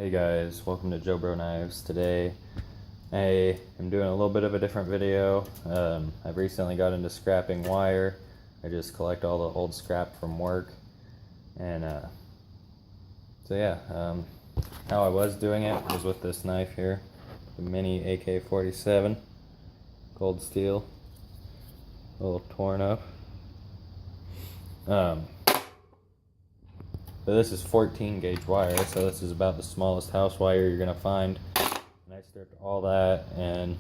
Hey guys, welcome to Joe Bro Knives. Today I am doing a little bit of a different video. I've recently got into scrapping wire. I just collect all the old scrap from work. And how I was doing it was with this knife here, the mini AK-47, cold steel, a little torn up. So this is 14 gauge wire, so this is about the smallest house wire you're gonna find. And I stripped all that in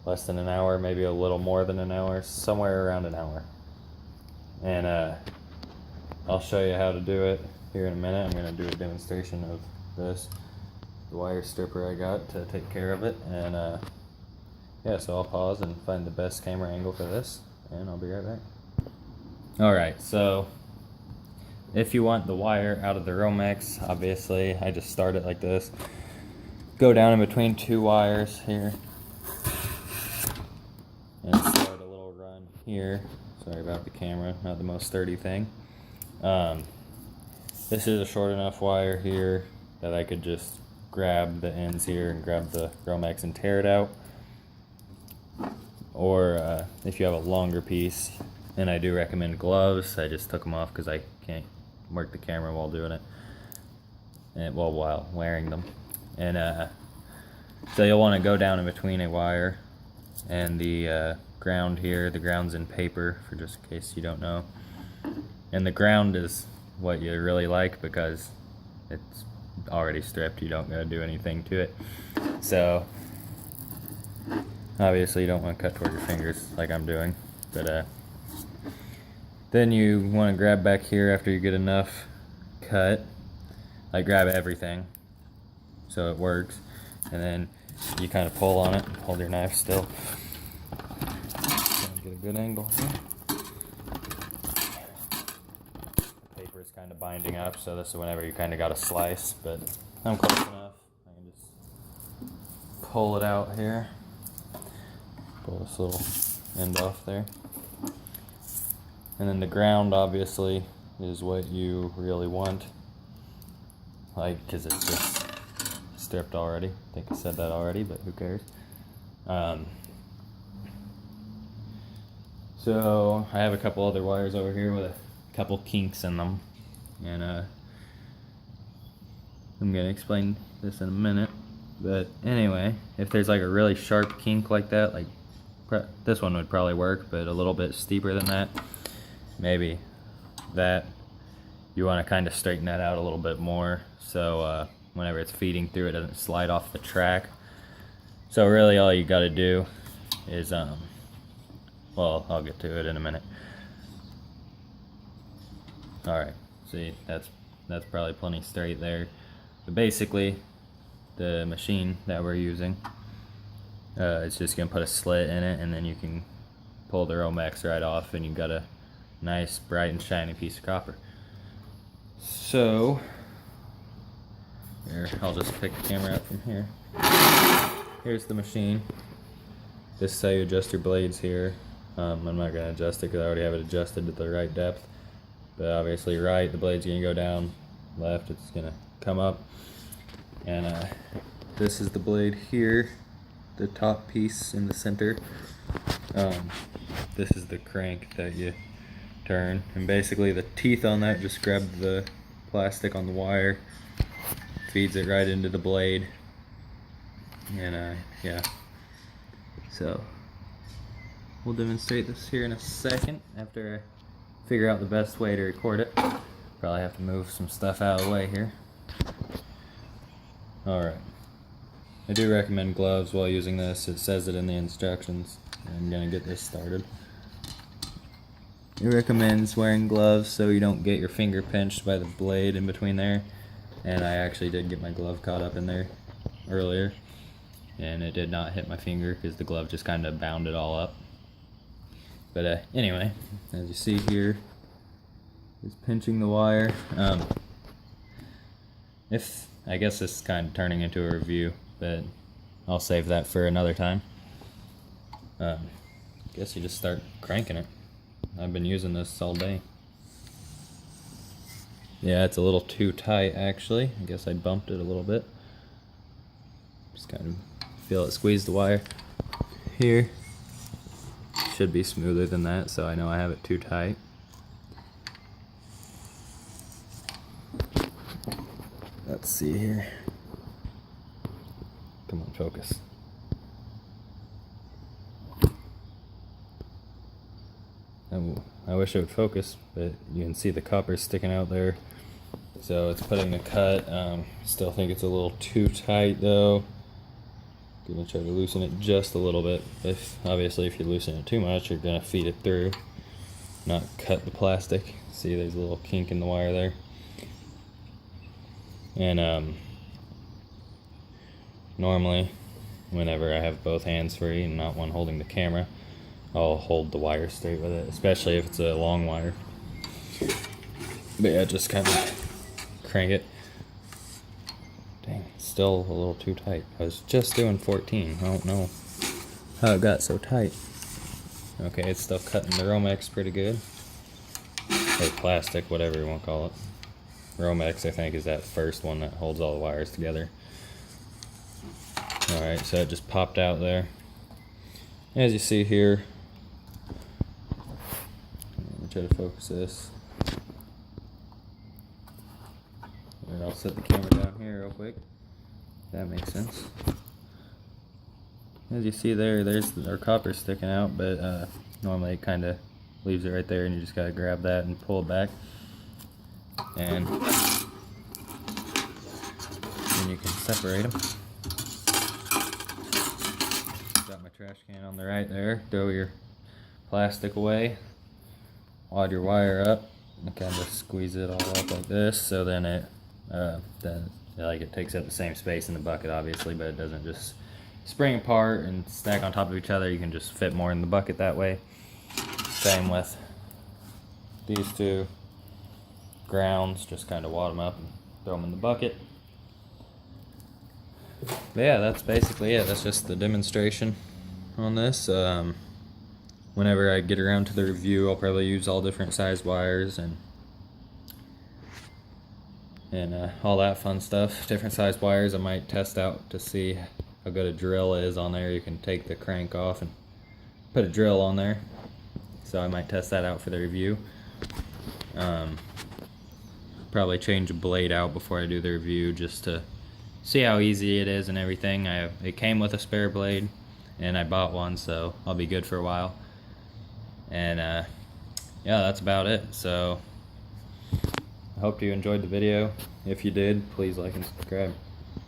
less than an hour, maybe a little more than an hour, somewhere around an hour. And I'll show you how to do it here in a minute. I'm gonna do a demonstration of this, the wire stripper I got to take care of it. And yeah, so I'll pause and find the best camera angle for this, and I'll be right back. Alright, so if you want the wire out of the Romex, obviously, I just start it like this. Go down in between two wires here. And start a little run here. Sorry about the camera, not the most sturdy thing. This is a short enough wire here that I could just grab the ends here and grab the Romex and tear it out. Or if you have a longer piece, and I do recommend gloves. I just took them off because I can't work the camera while doing it, and while wearing them. And so you'll want to go down in between a wire and the ground here. The ground's in paper, for just in case you don't know. And the ground is what you really like because it's already stripped. You don't gotta do anything to it. So obviously you don't want to cut toward your fingers like I'm doing, but then you want to grab back here after you get enough cut. Like grab everything so it works, and then you kind of pull on it and hold your knife still. Get a good angle here. The paper is kind of binding up, so this is whenever you kind of got a slice, but I'm close enough. I can just pull it out here. Pull this little end off there. And then the ground obviously is what you really want, like, because it's just stripped already. I think I said that already, but who cares. So I have a couple other wires over here with a couple kinks in them, and I'm gonna explain this in a minute. But anyway, if there's like a really sharp kink like that, like this one would probably work, but a little bit steeper than that, maybe that, you want to kind of straighten that out a little bit more, so whenever it's feeding through, it doesn't slide off the track. So really all you got to do is well, I'll get to it in a minute. Alright, see, that's probably plenty straight there. But basically the machine that we're using, it's just gonna put a slit in it, and then you can pull the Romex right off, and you've got a nice bright and shiny piece of copper. So here, I'll just pick the camera up from here. Here's the machine. This is how you adjust your blades here. I'm not going to adjust it because I already have it adjusted to the right depth, but obviously right, the blade's going to go down, left it's going to come up. And this is the blade here, the top piece in the center. This is the crank that you turn, and basically the teeth on that just grab the plastic on the wire, feeds it right into the blade, and yeah, so we'll demonstrate this here in a second after I figure out the best way to record it. Probably have to move some stuff out of the way here. Alright, I do recommend gloves while using this. It says it in the instructions. I'm gonna get this started. It recommends wearing gloves so you don't get your finger pinched by the blade in between there. And I actually did get my glove caught up in there earlier, and it did not hit my finger because the glove just kind of bound it all up. But anyway, as you see here, it's pinching the wire. I guess this is kind of turning into a review, but I'll save that for another time. I guess you just start cranking it. I've been using this all day. Yeah, it's a little too tight actually. I guess I bumped it a little bit. Just kind of feel it squeeze the wire here. Should be smoother than that, so I know I have it too tight. Let's see here. Come on, focus. I wish it would focus, but you can see the copper sticking out there. So it's putting the cut. Still think it's a little too tight though. Gonna try to loosen it just a little bit. Obviously if you loosen it too much, you're gonna feed it through, not cut the plastic. See, there's a little kink in the wire there. And normally, whenever I have both hands free and not one holding the camera, I'll hold the wire straight with it, especially if it's a long wire. But yeah, just kind of crank it. Dang, it's still a little too tight. I was just doing 14. I don't know how it got so tight. Okay, it's still cutting the Romex pretty good. Or plastic, whatever you want to call it. Romex, I think, is that first one that holds all the wires together. Alright, so it just popped out there. As you see here, let me try to focus this. And I'll set the camera down here real quick. That makes sense. As you see there, there's our copper sticking out, but normally it kind of leaves it right there, and you just gotta grab that and pull it back, and then you can separate them. Got my trash can on the right there. Throw your plastic away, wad your wire up, and kind of squeeze it all up like this, so then it it takes up the same space in the bucket, obviously, but it doesn't just spring apart and stack on top of each other. You can just fit more in the bucket that way. Same with these two grounds, just kind of wad them up and throw them in the bucket. But yeah, that's basically it. That's just the demonstration on this. Whenever I get around to the review, I'll probably use all different size wires and all that fun stuff. Different size wires I might test out to see how good a drill is on there. You can take the crank off and put a drill on there. So I might test that out for the review. Probably change a blade out before I do the review just to see how easy it is and everything. It came with a spare blade and I bought one, so I'll be good for a while. And yeah, that's about it. So I hope you enjoyed the video. If you did, please like and subscribe.